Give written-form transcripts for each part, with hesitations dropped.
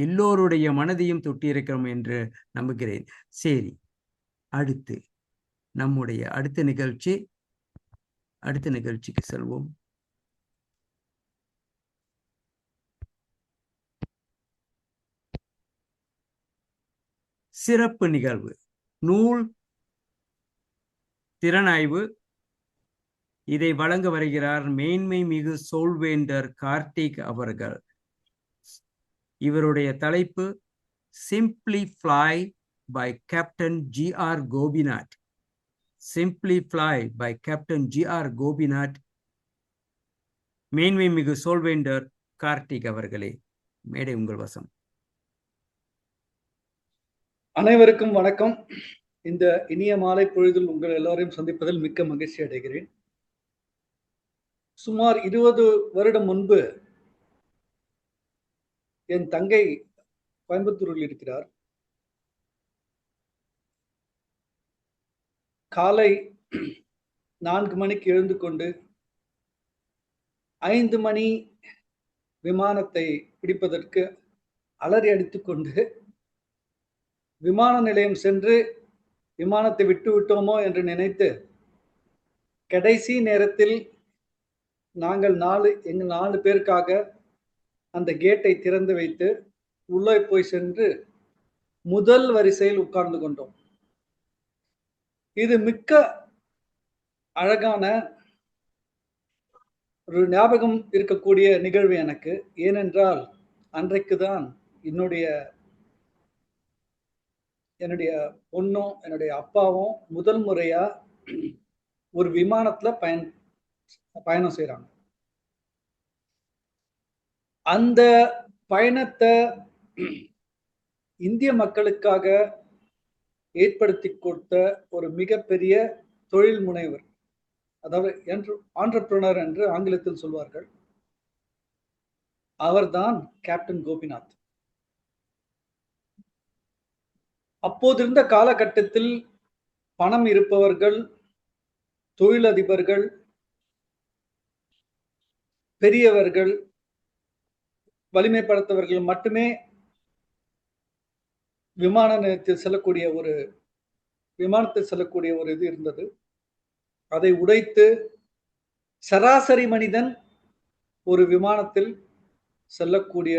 எல்லோருடைய மனதையும் தொட்டிருக்கிறோம் என்று நம்புகிறேன். சரி, அடுத்து நம்முடைய அடுத்த நிகழ்ச்சிக்கு செல்வோம். சிறப்பு நிகழ்வு நூல் திறனாய்வு. இதை வழங்க வருகிறார் மேன்மை மிகு சோல்வேண்டர் கார்த்திக் அவர்கள். இவருடைய தலைப்பு simply fly by captain G R. Gopinath. Simply fly by captain G R. Gopinath. மேன்மை மிகு சோல்வேண்டர் கார்த்திக் அவர்களே, மேடை உங்கள் வசம். அனைவருக்கும் வணக்கம். இந்த இனிய மாலை பொழுதில் உங்கள் எல்லாரையும் சந்திப்பதில் மிக்க மகிழ்ச்சி அடைகிறேன். சுமார் 20 வருடம் முன்பு என் தங்கை கோயம்புத்தூரில் இருக்கிறார். காலை 4 மணிக்கு எழுந்து கொண்டு 5 மணி விமானத்தை பிடிப்பதற்கு அலறி அடித்துக்கொண்டு விமான நிலையம் சென்று விமானத்தை விட்டு விட்டோமோ என்று நினைத்து கடைசி நேரத்தில் நாங்கள் 4 பேருக்காக அந்த கேட்டை திறந்து வைத்து உள்ளே போய் சென்று முதல் வரிசையில் உட்கார்ந்து கொண்டோம். இது மிக்க அழகான ஒரு ஞாபகம் இருக்கக்கூடிய நிகழ்வு எனக்கு. ஏனென்றால் அன்றைக்குதான் என்னுடைய பொண்ணும் என்னுடைய அப்பாவும் முதல் முறையா ஒரு விமானத்துல பயணம் செய்யறாங்க. அந்த பயணத்தை இந்திய மக்களுக்காக ஏற்படுத்தி கொடுத்த ஒரு மிகப்பெரிய தொழில் முனைவர், அதாவது ஆண்டர்பிரினர் என்று ஆங்கிலத்தில் சொல்வார்கள், அவர்தான் கேப்டன் கோபிநாத். அப்போதிருந்த காலகட்டத்தில் பணம் இருப்பவர்கள், தொழிலதிபர்கள், பெரியவர்கள், வலிமை படைத்தவர்கள் மட்டுமே விமானத்தில் செல்லக்கூடிய ஒரு இது இருந்தது. அதை உடைத்து சராசரி மனிதன் ஒரு விமானத்தில் செல்லக்கூடிய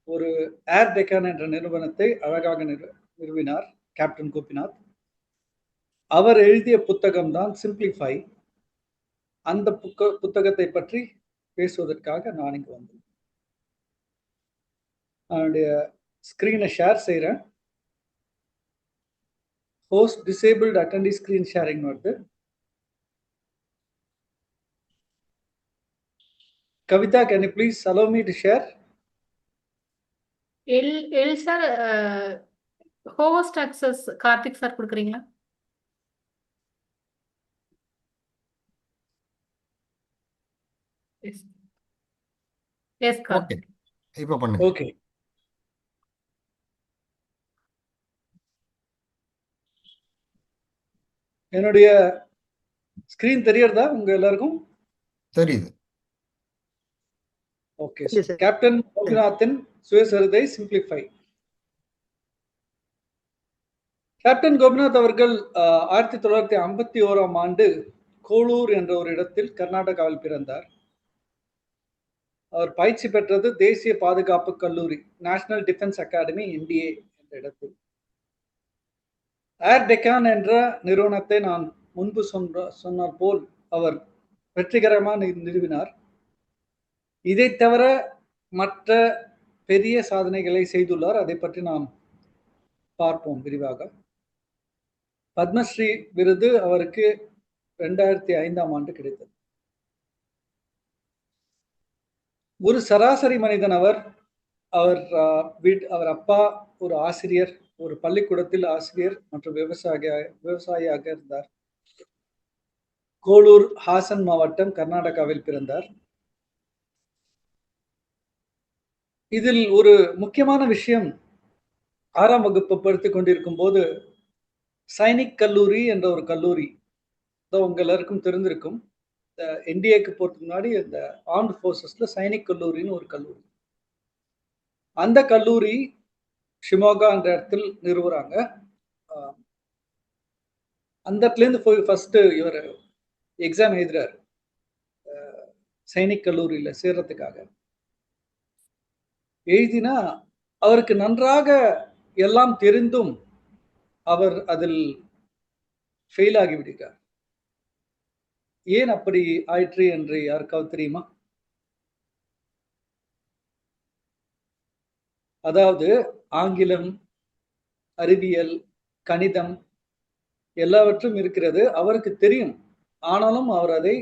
ஒரு ஏர் டெக்கான் என்ற நிறுவனத்தை அழகாக நிறுவினார் கேப்டன் கோபிநாத். அவர் எழுதிய புத்தகம் தான் சிம்பிளிஃபை. அந்த புத்தகத்தை பற்றி பேசுவதற்காக நான் இங்கு வந்தேன். என்னுடைய ஸ்கிரீனை ஷேர் செய்கிறேன். ஹோஸ்ட் டிசேபிள்டு அட்டெண்டி ஸ்கிரீன் ஷேரிங் வருது. Kavitha, can you please allow me to share? L sir, host access Karthik sir கொடுக்குறீங்களா? எஸ் கார்த்திக். இப்போ பண்ணுங்க. ஓகே. என்னுடைய ஸ்கிரீன் தெரியறதா உங்க எல்லாருக்கும்? தெரியுது. ஓகே. கேப்டன் கோபிநாத்தின் சுயசரிதை சிம்பிளிஃபை. கேப்டன் கோபிநாத் அவர்கள் 1951ஆம் ஆண்டு கோலூர் என்ற ஒரு இடத்தில் கர்நாடகாவில் பிறந்தார். அவர் பயிற்சி பெற்றது தேசிய பாதுகாப்பு கல்லூரி, நேஷனல் டிஃபென்ஸ் அகாடமி, NDA என்ற இடத்தில். ஏர் டெக்கான் என்ற நிறுவனத்தை நான் முன்பு சொன்னார் போல் அவர் வெற்றிகரமாக நிறுவினார். இதை தவிர மற்ற பெரிய சாதனைகளை செய்துள்ளார். அதை பற்றி நாம் பார்ப்போம் விரிவாக. பத்மஸ்ரீ விருது அவருக்கு 2005ஆம் ஆண்டு கிடைத்தது. ஒரு சராசரி மனிதன் அவர் அப்பா ஒரு ஆசிரியர், ஒரு பள்ளிக்கூடத்தில் ஆசிரியர் மற்றும் விவசாயியாக இருந்தார். கோலூர், ஹாசன் மாவட்டம், கர்நாடகாவில் பிறந்தார். இதில் ஒரு முக்கியமான விஷயம், 6ஆம் வகுப்பு படித்துக் கொண்டிருக்கும் போது சைனிக் கல்லூரி என்ற ஒரு கல்லூரி, உங்க எல்லாருக்கும் தெரிந்திருக்கும், NDAக்கு போறதுக்கு முன்னாடி இந்த ஆர்ம்டு ஃபோர்ஸஸ்ல சைனிக் கல்லூரின்னு ஒரு கல்லூரி, அந்த கல்லூரி ஷிமோகா என்ற இடத்தில் நிறுவுறாங்க. அந்த இடத்துல இருந்து போய் ஃபர்ஸ்ட் இவர் எக்ஸாம் எழுதுறாரு சைனிக் கல்லூரியில சேர்றதுக்காக. எழுதினா அவருக்கு நன்றாக எல்லாம் தெரிந்தும் அவர் அதில் ஃபெயில் ஆகிவிடுகிறார். ஏன் அப்படி ஆயிற்று என்று யாருக்காவது தெரியுமா? அதாவது ஆங்கிலம், அறிவியல், கணிதம் எல்லாவற்றும் இருக்கிறது, அவருக்கு தெரியும். ஆனாலும் அவர் அதை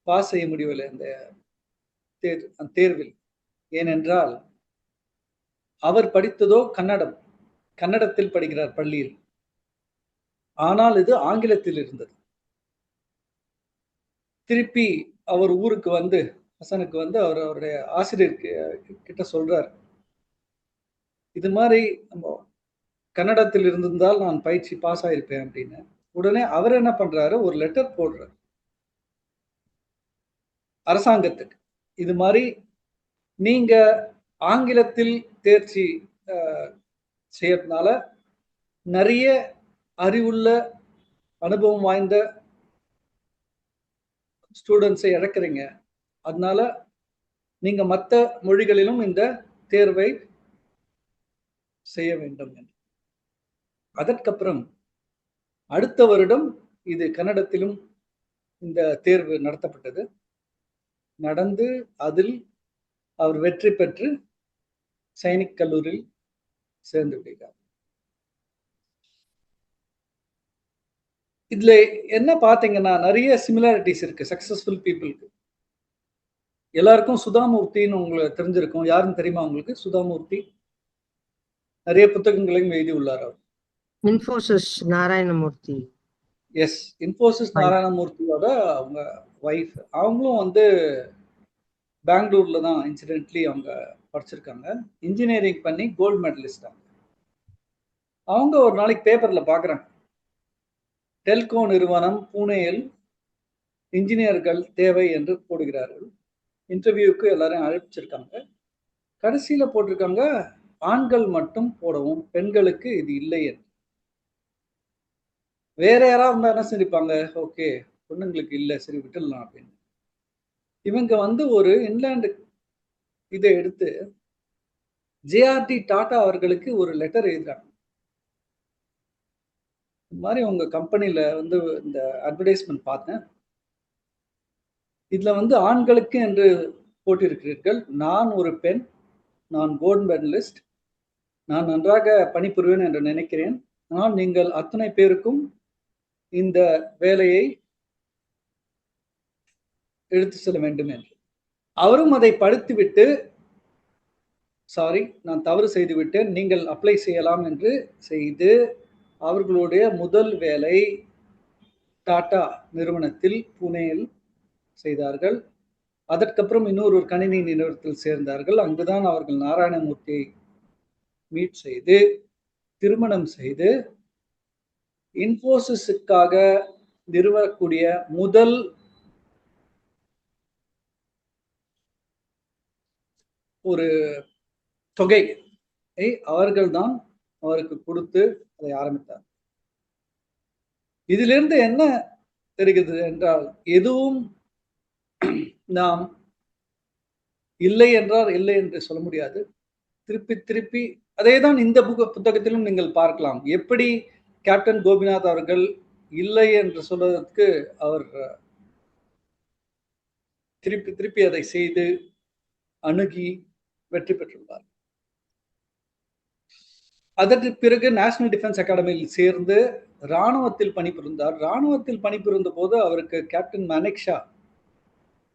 பாஸ் செய்ய முடியவில்லை அந்த தேர்வில். ஏனென்றால் அவர் படித்ததோ கன்னடத்தில் படிக்கிறார் பள்ளியில். ஆனால் இது ஆங்கிலத்தில் இருந்தது. திருப்பி அவர் ஊருக்கு வந்து ஹசனுக்கு வந்து அவருடைய ஆசிரியர் கிட்ட சொல்றார், இது மாதிரி நம்ம கன்னடத்தில் இருந்திருந்தால் நான் பயிற்சி பாஸ் ஆயிருப்பேன் அப்படின்னு. உடனே அவர் என்ன பண்றாரு, ஒரு லெட்டர் போடுறார் அரசாங்கத்துக்கு. இது மாதிரி நீங்க ஆங்கிலத்தில் தேர்ச்சி செய்யறதுனால நிறைய அறிவுள்ள அனுபவம் வாய்ந்த ஸ்டூடெண்ட்ஸை இழக்கிறீங்க. அதனால நீங்க மற்ற மொழிகளிலும் இந்த தேர்வை செய்ய வேண்டும் என்று. அதற்கப்புறம் அடுத்த வருடம் இது கன்னடத்திலும் இந்த தேர்வு நடத்தப்பட்டது. நடந்து அதில் அவர் வெற்றி பெற்று சைனிக் கல்லூரியில் சேர்ந்து விடுகிறார். இதுல என்ன பாத்தீங்கன்னா நிறைய சிமிலாரிட்டிஸ் இருக்கு சக்சஸ்ஃபுல் பீப்புளுக்கு. எல்லாருக்கும் சுதாமூர்த்தின்னு உங்களுக்கு தெரிஞ்சிருக்கும். யாருன்னு தெரியுமா உங்களுக்கு? சுதாமூர்த்தி நிறைய புத்தகங்களையும் எழுதி உள்ளார். அவர் இன்ஃபோசிஸ் நாராயணமூர்த்தி. எஸ், இன்ஃபோசிஸ் நாராயணமூர்த்தியோட அவங்க ஒய்ஃப். அவங்களும் வந்து பெங்களூர்ல தான் இன்சிடென்ட்லி அவங்க படிச்சிருக்காங்க. இன்ஜினியரிங் பண்ணி கோல்டு மெடலிஸ்ட். அவங்க ஒரு நாளைக்கு பேப்பர்ல பாக்குறாங்க, டெல்கோ நிறுவனம் புனேயில் இன்ஜினியர்கள் தேவை என்று போடுகிறார்கள். இன்டர்வியூக்கு எல்லாரையும் அழைச்சிருக்காங்க. கடைசியில போட்டிருக்காங்க, ஆண்கள் மட்டும் போடவும், பெண்களுக்கு இது இல்லை என்று. வேற யாராவது இருந்தா என்ன செஞ்சிருப்பாங்க, ஓகே பொண்ணுங்களுக்கு இல்லை, சரி விட்டுடலாம் அப்படின்னு. இவங்க வந்து ஒரு இன்லாண்டு இதை எடுத்து ஜேஆர்டி டாடா அவர்களுக்கு ஒரு லெட்டர் எழுதுறாங்க. இந்த மாதிரி உங்க கம்பெனில வந்து இந்த அட்வர்டைஸ்மெண்ட் பார்த்தேன், இதுல வந்து ஆண்களுக்கு என்று போட்டிருக்கிறீர்கள். நான் ஒரு பெண், நான் கோல்டு மெடலிஸ்ட், நான் நன்றாக பணிபுரிவேன் என்று நினைக்கிறேன். ஆனால் நீங்கள் அத்தனை பேருக்கும் இந்த வேலையை எடுத்து செல்ல வேண்டும் என்று. அவரும் அதை படித்துவிட்டு, சாரி நான் தவறு செய்து விட்டேன், நீங்கள் அப்ளை செய்யலாம் என்று செய்து அவர்களுடைய முதல் வேலை டாடா நிறுவனத்தில் புனேயில் செய்தார்கள். அதற்கப்புறம் இன்னொரு கணினி நிறுவனத்தில் சேர்ந்தார்கள். அங்குதான் அவர்கள் நாராயணமூர்த்தியை மீட் செய்து திருமணம் செய்து இன்ஃபோசிஸுக்காக நிறுவக்கூடிய முதல் ஒரு தொகையை அவர்கள்தான் அவருக்கு கொடுத்து அதை ஆரம்பித்தார். இதிலிருந்து என்ன தெரிகிறது என்றால், எதுவும் நாம் இல்லை என்றால் இல்லை என்று சொல்ல முடியாது. திருப்பி திருப்பி அதேதான் இந்த புத்தகத்திலும் நீங்கள் பார்க்கலாம். எப்படி கேப்டன் கோபிநாத் அவர்கள் இல்லை என்று சொல்வதற்கு அவர் திருப்பி திருப்பி அதை செய்து அணுகி வெற்றி பெற்றுள்ளார். அதற்கு பிறகு நேஷனல் டிஃபென்ஸ் அகாடமியில் சேர்ந்து இராணுவத்தில் பணிபுரிந்தார். இராணுவத்தில் பணிபுரிந்த போது அவருக்கு கேப்டன் மானெக்ஷா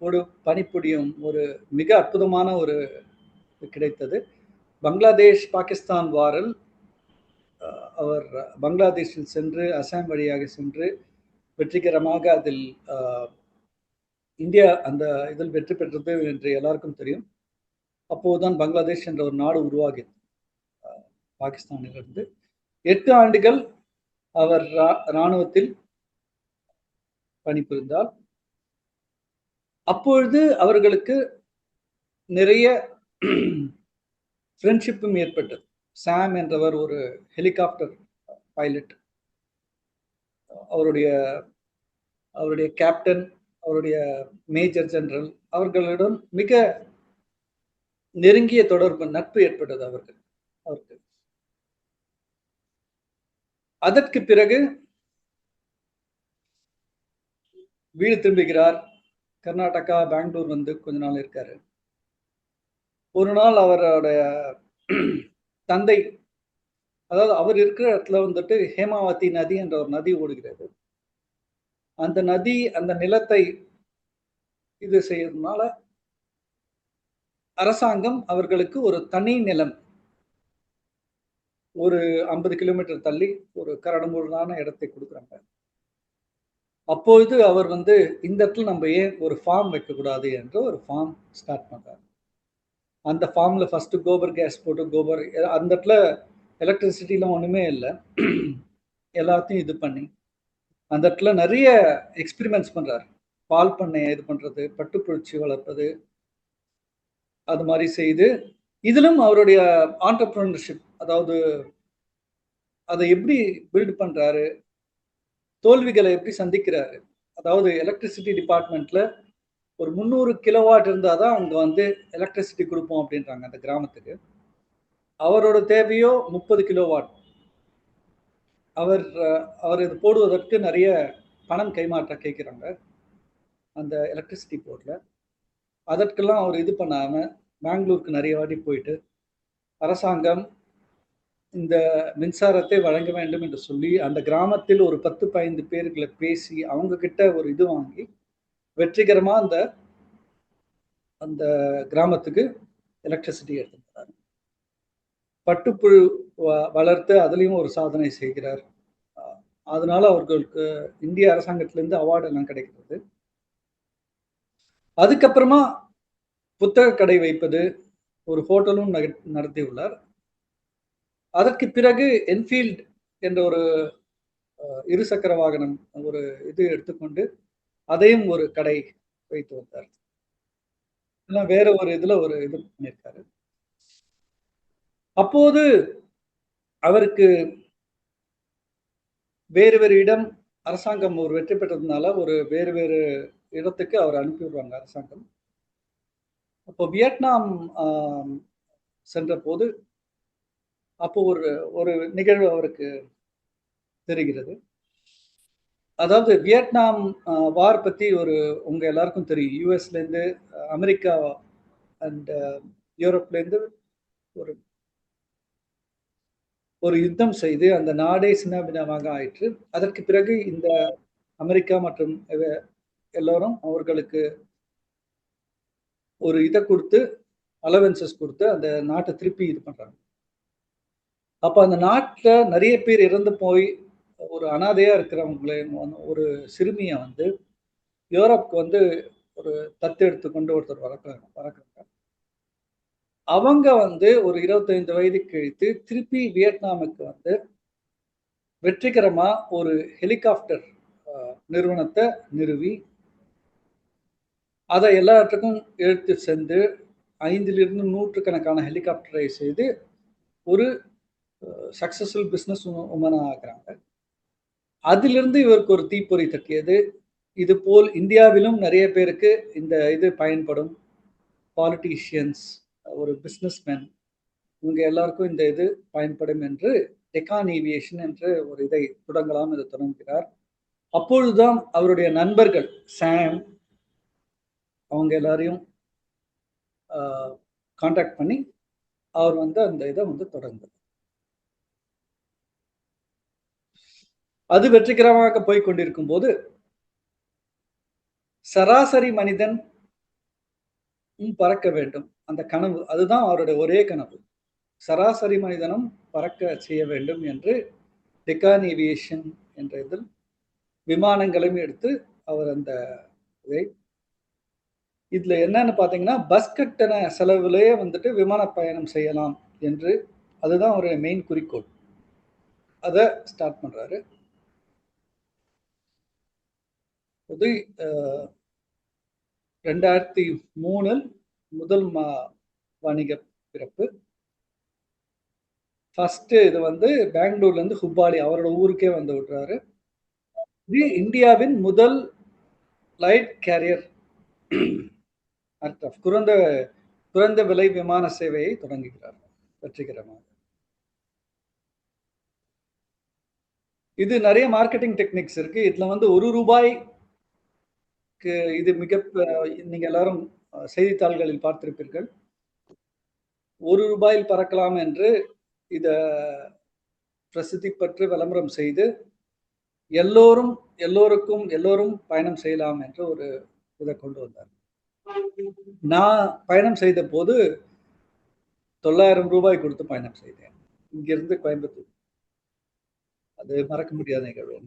ஒரு பணிபுரியும் ஒரு மிக அற்புதமான ஒரு கிடைத்தது. பங்களாதேஷ் பாகிஸ்தான் வாரில் அவர் பங்களாதேஷில் சென்று அசாம் வழியாக சென்று வெற்றிகரமாக அதில் இந்தியா அந்த இதில் வெற்றி பெற்றது என்று எல்லாருக்கும் தெரியும். அப்போதுதான் பங்களாதேஷ் என்ற ஒரு நாடு உருவாகியது பாகிஸ்தானிலிருந்து. 8 ஆண்டுகள் அவர் இராணுவத்தில் பணிபுரிந்தார். அப்பொழுது அவர்களுக்கு நிறைய ஃப்ரெண்ட்ஷிப்பும் ஏற்பட்டது. சாம் என்றவர் ஒரு ஹெலிகாப்டர் பைலட். அவருடைய அவருடைய கேப்டன், அவருடைய மேஜர் ஜெனரல் அவர்களுடன் மிக நெருங்கிய தொடர்பு, நட்பு ஏற்பட்டது அவருக்கு. அதற்கு பிறகு வீடு திரும்புகிறார். கர்நாடகா, பெங்களூர் வந்து கொஞ்ச நாள் இருக்காரு. ஒரு நாள் அவருடைய தந்தை, அதாவது அவர் இருக்கிற இடத்துல வந்துட்டு ஹேமாவதி நதி என்ற ஒரு நதி ஓடுகிறது. அந்த நதி அந்த நிலத்தை இது செய்யறதுனால அரசாங்கம் அவர்களுக்கு ஒரு தனி நிலம் ஒரு 50 கிலோமீட்டர் தள்ளி ஒரு கரடுமுரடான இடத்தை கொடுக்குறாங்க. அப்பொழுது அவர் வந்து இந்த இடத்துல நம்ம ஏன் ஒரு ஃபார்ம் வைக்கக்கூடாது என்று ஒரு ஃபார்ம் ஸ்டார்ட் பண்றாரு. அந்த ஃபார்ம்ல ஃபர்ஸ்ட் கோபர் கேஸ் போட்டு அந்த இடத்துல எலக்ட்ரிசிட்டிலாம் ஒண்ணுமே இல்லை. எல்லாத்தையும் இது பண்ணி அந்த இடத்துல நிறைய எக்ஸ்பெரிமெண்ட்ஸ் பண்றாரு. பால் பண்ணையை இது பண்றது, பட்டுப்புழுச்சி வளர்ப்பது, அது மாதிரி செய்து இதிலும் அவருடைய ஆண்டர்பிரினர்ஷிப், அதாவது அதை எப்படி பில்ட் பண்றாரு, தோல்விகளை எப்படி சந்திக்கிறாரு. அதாவது எலக்ட்ரிசிட்டி டிபார்ட்மெண்ட்ல ஒரு 300 கிலோவாட் இருந்தாதான் அங்க வந்து எலக்ட்ரிசிட்டி கொடுப்போம் அப்படின்றாங்க அந்த கிராமத்துக்கு. அவரோட தேவையோ 30 கிலோவாட். அவர் இது போடுவதற்கு நிறைய பணம் கைமாற்ற கேட்கிறாங்க அந்த எலக்ட்ரிசிட்டி போர்ட்ல. அதற்கெல்லாம் அவர் இது பண்ணாம பெங்களூருக்கு நிறைய வாட்டி போயிட்டு அரசாங்கம் இந்த மின்சாரத்தை வழங்க வேண்டும் என்று சொல்லி அந்த கிராமத்தில் ஒரு 10-15 பேர்களை பேசி அவங்க கிட்ட ஒரு இது வாங்கி வெற்றிகரமா அந்த அந்த கிராமத்துக்கு எலக்ட்ரிசிட்டி எடுத்துக்கிறார். பட்டுப்புழு வளர்த்து அதுலயும் ஒரு சாதனை செய்கிறார். அதனால அவர்களுக்கு இந்திய அரசாங்கத்திலிருந்து அவார்டு எல்லாம் கிடைக்கிறது. அதுக்கப்புறமா புத்தக கடை வைப்பது, ஒரு ஹோட்டலும் நடத்தியுள்ளார். அதற்கு பிறகு என்ஃபீல்ட் என்ற ஒரு இருசக்கர வாகனம் ஒரு இது எடுத்துக்கொண்டு அதையும் ஒரு கடை வைத்து வந்தார். வேற ஒரு இதுல ஒரு இது பண்ணியிருக்காரு. அப்போது அவருக்கு வேறு வேறு இடம், அரசாங்கம் ஒரு வெற்றி பெற்றதுனால ஒரு வேறு வேறு இடத்துக்கு அவர் அனுப்பி விடுவாங்க அரசாங்கம். அப்போ வியட்நாம் சென்ற போது அப்போ ஒரு ஒரு நிகழ்வு அவருக்கு தெரிகிறது. அதாவது வியட்நாம் வார் பத்தி உங்க எல்லாருக்கும் தெரியும். யூஎஸ்ல இருந்து அமெரிக்கா அண்ட் யூரோப்ல இருந்து ஒரு யுத்தம் செய்து அந்த நாடே சின்னாபின்னமாக ஆயிற்று. அதற்கு பிறகு இந்த அமெரிக்கா மற்றும் எல்லோரும் அவர்களுக்கு ஒரு இதை கொடுத்து, அலவன்சஸ் கொடுத்து அந்த நாட்டை திருப்பி இது பண்றாங்க. அப்ப அந்த நாட்டுல நிறைய பேர் இறந்து போய் ஒரு அனாதையா இருக்கிறவங்களே ஒரு சிறுமியை வந்து யூரோப்க்கு வந்து ஒரு தத்தெடுத்து கொண்டு ஒருத்தர் வளர்க்குறாங்க. அவங்க வந்து ஒரு 25 வயது கழித்து திருப்பி வியட்நாமுக்கு வந்து வெற்றிகரமா ஒரு ஹெலிகாப்டர் நிறுவனத்தை நிறுவி அதை எல்லாத்துக்கும் எடுத்து சென்று 5லிருந்து 100கணக்கான ஹெலிகாப்டரை செய்து ஒரு சக்சஸ்ஃபுல் பிசினஸ் உமனா ஆக்குறாங்க. அதிலிருந்து இவருக்கு ஒரு தீப்பொறி தட்டியது. இது போல் இந்தியாவிலும் நிறைய பேருக்கு இந்த இது பயன்படும். பாலிட்டிஷியன்ஸ், ஒரு பிசினஸ்மேன், இவங்க எல்லாருக்கும் இந்த இது பயன்படும் என்று டெக்கான் ஏவியேஷன் என்று ஒரு இதை தொடங்கலாம் என்று தொடங்குகிறார். அப்பொழுதுதான் அவருடைய நண்பர்கள் சாம் அவங்க எல்லாரையும் கான்டாக்ட் பண்ணி அவர் வந்து அந்த இதை வந்து தொடங்குது. அது வெற்றிகரமாக போய் கொண்டிருக்கும் போது சராசரி மனிதன் பறக்க வேண்டும், அந்த கனவு, அதுதான் அவருடைய ஒரே கனவு. சராசரி மனிதனும் பறக்க செய்ய வேண்டும் என்று டெக்கான் ஏவியேஷன் என்ற இதில் விமானங்களையும் எடுத்து அவர் அந்த இதை, இதுல என்னன்னு பாத்தீங்கன்னா பஸ் கட்டண செலவுலயே வந்துட்டு விமான பயணம் செய்யலாம் என்று, அதுதான் ஒரு மெயின் குறிக்கோள். அதை ஸ்டார்ட் பண்றாரு. அது 2003 முதல் வணிக பிறப்பு. ஃபர்ஸ்ட் இது வந்து பெங்களூர்ல இருந்து ஹுப்பாளி அவரோட ஊருக்கே வந்து விடுறாரு. இது இந்தியாவின் முதல் லைட் கேரியர் ஏர்கிராஃப்ட் குறைந்த விலை விமான சேவையை தொடங்குகிறார் வெற்றிகரமாக. இது நிறைய மார்க்கெட்டிங் டெக்னிக்ஸ் இருக்கு. இதுல வந்து ₹1 இது நீங்க எல்லாரும் செய்தித்தாள்களில் பார்த்திருப்பீர்கள். ₹1 பறக்கலாம் என்று இத பிரசித்தி பெற்று விளம்பரம் செய்து எல்லோரும் பயணம் செய்யலாம் என்று ஒரு இதை கொண்டு வந்தார். நான் பயணம் செய்த போது ₹900 கொடுத்து பயணம் செய்தேன் இங்கிருந்து கோயம்புத்தூர். அது மறக்க முடியாத நிகழ்வு.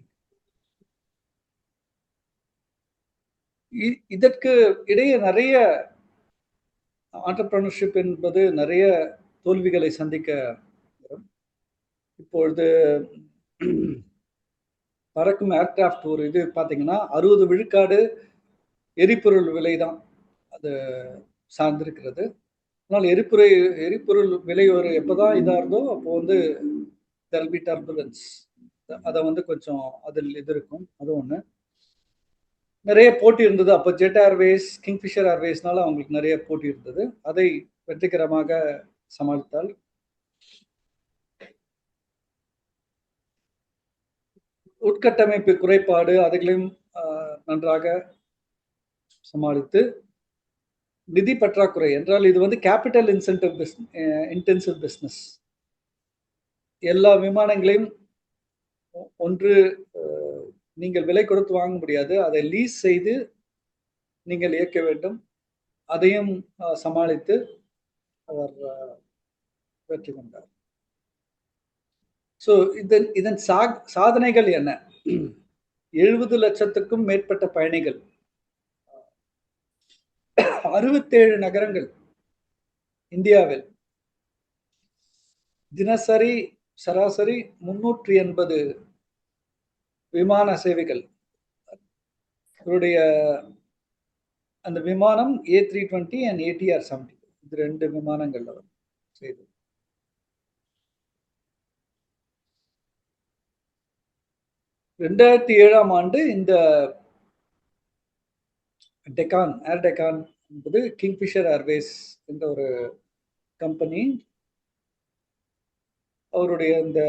இதற்கு இடையே நிறைய ஆண்டர்பிரனர்ஷிப் என்பது நிறைய தோல்விகளை சந்திக்க. இப்பொழுது பறக்கும் ஏர்கிராஃப்ட் ஒரு இது பார்த்தீங்கன்னா 60 விழுக்காடு எரிபொருள் விலை தான் அது சார்ந்திருக்கிறது. அதனால் எரிபொருள் விலை ஒரு எப்போதான் இதாக இருந்தோ அப்போ வந்து there will be turbulence. அதை வந்து கொஞ்சம் அதில் இது இருக்கும். அது ஒன்று. நிறைய போட்டி இருந்தது அப்போ. ஜெட் ஏர்வேஸ், கிங்ஃபிஷர் ஏர்வேஸ்னால அவங்களுக்கு நிறைய போட்டி இருந்தது. அதை வெற்றிகரமாக சமாளித்தால். உட்கட்டமைப்பு குறைபாடு அதுகளையும் நன்றாக சமாளித்து, நிதி பற்றாக்குறை என்றால் இது வந்து கேபிட்டல் இன்டென்சிவ் பிஸ்னஸ். எல்லா விமானங்களையும் ஒன்று நீங்கள் விலை கொடுத்து வாங்க முடியாது, அதை லீஸ் செய்து நீங்கள் இயக்க வேண்டும். அதையும் சமாளித்து அவர் வெற்றி கொண்டார். ஸோ இதன் சாதனைகள் என்ன? 70 லட்சத்துக்கும் மேற்பட்ட பயணிகள், 67 நகரங்கள் இந்தியாவில், தினசரி சராசரி 380 விமான சேவைகள். இவருடைய அந்த விமானம் A320 and ATR-70 இது 2 விமானங்கள் அவர் செய்தது. ஆண்டு இந்த ஏர் டெக்கான் என்பது கிங்ஃபிஷர் ஏர்வேஸ் என்ற ஒரு கம்பெனி அவருடைய இந்த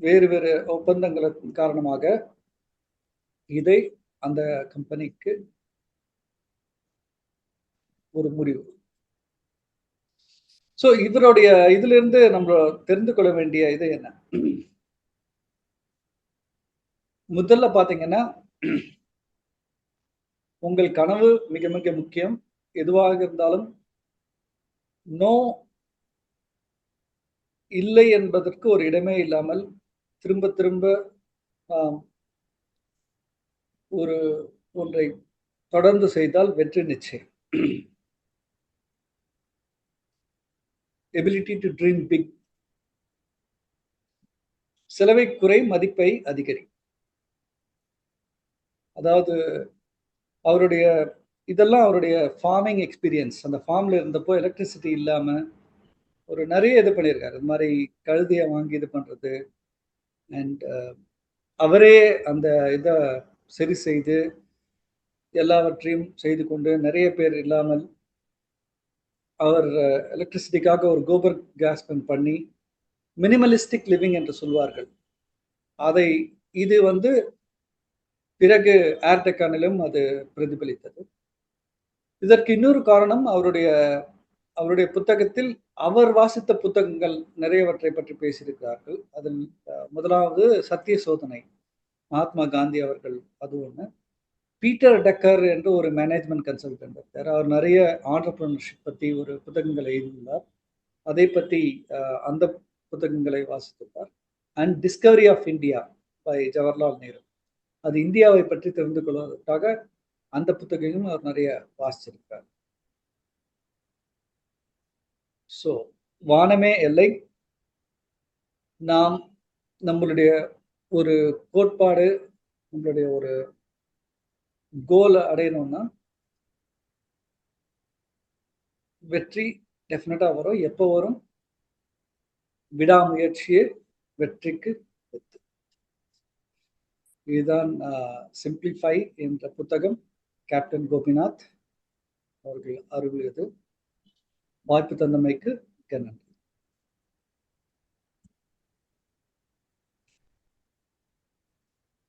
வேறு வேறு ஒப்பந்தங்களின் காரணமாக இதை அந்த கம்பெனிக்கு ஒரு முடிவு. ஸோ இவருடைய இதிலிருந்து நம்ம தெரிந்து கொள்ள வேண்டிய இது என்ன? முதல்ல பாத்தீங்கன்னா, உங்கள் கனவு மிக மிக முக்கியம். எதுவாக இருந்தாலும் நோ இல்லை என்பதற்கு ஒரு இடமே இல்லாமல் திரும்ப திரும்ப ஒன்றை தொடர்ந்து செய்தால் வெற்றி நிச்சயம். Ability to dream big. செலவை குறை, மதிப்பை அதிகரி. அதாவது இதெல்லாம் அவருடைய ஃபார்மிங் எக்ஸ்பீரியன்ஸ். அந்த ஃபார்ம்ல இருந்தப்போ எலக்ட்ரிசிட்டி இல்லாம ஒரு நிறைய இது பண்ணியிருக்காரு. இது மாதிரி கழுதியை வாங்கி இது பண்றது அண்ட் அவரே அந்த இதை சரி செய்து எல்லாவற்றையும் செய்து கொண்டு நிறைய பேர் இல்லாமல் அவர் எலக்ட்ரிசிட்டிக்காக ஒரு கோபர் கேஸ் பண்ணி மினிமலிஸ்டிக் லிவிங் என்று சொல்வார்கள். இது வந்து பிறகு ஏர் டெக்கானிலும் அது பிரதிபலித்தது. இதற்கு இன்னொரு காரணம் அவருடைய புத்தகத்தில் அவர் வாசித்த புத்தகங்கள் நிறையவற்றை பற்றி பேசியிருக்கிறார்கள். அதில் முதலாவது சத்திய சோதனை, மகாத்மா காந்தி அவர்கள், அது ஒன்று. பீட்டர் டக்கர் என்று ஒரு மேனேஜ்மெண்ட் கன்சல்டன்ட் இருக்கார். அவர் நிறைய ஆண்டர்பிரினர்ஷிப் பற்றி ஒரு புத்தகங்களை எழுதியுள்ளார். அதை பற்றி அந்த புத்தகங்களை வாசித்துள்ளார். And discovery of India by Jawaharlal Nehru, அது இந்தியாவை பற்றி தெரிந்து கொள்வதற்காக அந்த புத்தகங்களும் அவர் நிறைய வாசிச்சிருக்கார். ஸோ வானமே எல்லை. நாம் நம்மளுடைய ஒரு கோட்பாடு, நம்மளுடைய ஒரு கோலை அடையணும்னா வெற்றி டெஃபினட்டா வரும். எப்போ வரும்? விடாமுயற்சியே வெற்றிக்கு வித்து. இதுதான் சிம்பிளிஃபை என்ற புத்தகம் கேப்டன் கோபிநாத் அவர்கள் அருளியது. வாய்ப்பு தந்தமைக்கு மிக்க நன்றி.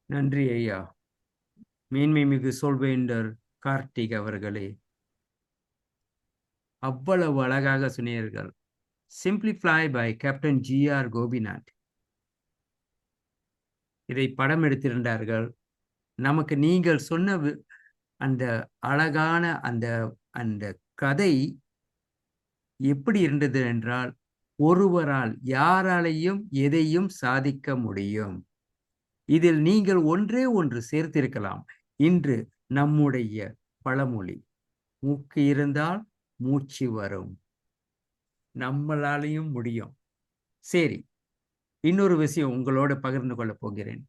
நன்றி ஐயா. மேன்மை மிகு சொல்வேண்டர் கார்த்திக் அவர்களே, அவ்வளவு அழகாக சொன்னீர்கள். Simplify by captain G R Gopinath. இதை படம் எடுத்திருந்தார்கள். நமக்கு நீங்கள் சொன்ன அந்த அழகான அந்த அந்த கதை எப்படி இருந்தது என்றால், ஒருவரால் யாராலையும் எதையும் சாதிக்க முடியும். இதில் நீங்கள் ஒன்றே ஒன்று சேர்த்திருக்கலாம். இன்று நம்முடைய பழமொழி, மூக்கு இருந்தால் மூச்சு வரும். நம்மளாலையும் முடியும். சரி, இன்னொரு விஷயம் உங்களோட பகிர்ந்து கொள்ள போகிறேன்.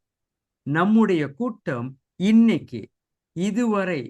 நம்முடைய கூட்டம் இன்னைக்கு இதுவரை